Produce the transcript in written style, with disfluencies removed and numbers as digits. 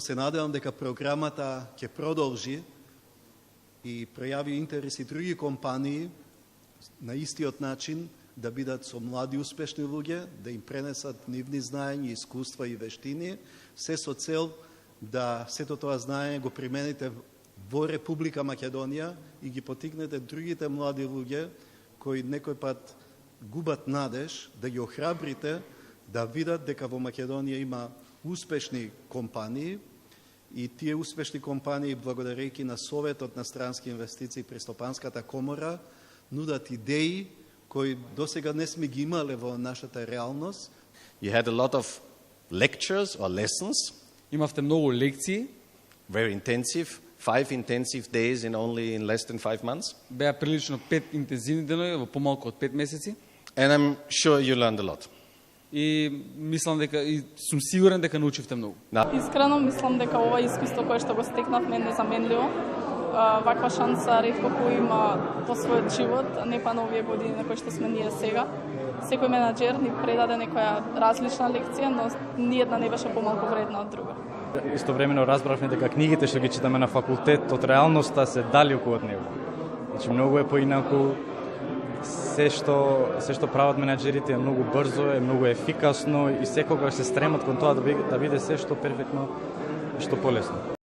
Се надевам дека програмата ќе продолжи и пројави интерес и други компании на истиот начин да бидат со млади успешни луѓе, да им пренесат нивни знаења, искуства и вештини, се со цел да сето тоа знаење го примените во Република Македонија и ги потикнете другите млади луѓе кои некој пат губат надеж, да ги охрабрите да видат дека во Македонија има успешни компании и тие успешни компании, благодарејќи на Советот на странски инвестиции при Стопанската комора, нудат идеи кои досега не сме ги имале во нашата реалност. You had a lot of lectures or lessons, Имавте многу лекции, very intensive, 5 intensive days in less than 5 months. беа прилично 5 интензивни денови во помалку од 5 месеци. And I'm sure you learned a lot. И мислам дека и сум сигурен дека научивте многу. Искрено мислам дека ова искуство кое што го стекнавме е незаменливо. Ваква шанса ретко кој има во својот живот, не па на овие години на кои што сме ние сега. Секој менаџер ни предаде некоја различна лекција, но ниедна не беше помалку вредна од друга. Истовремено разбравме дека книгите што ги читаме на факултет од реалноста се далеку од него. Значи многу е поинаку. Се што прават менаџерите е многу брзо, е многу ефикасно и секогаш се стремат кон тоа да биде се што перфектно и што полесно.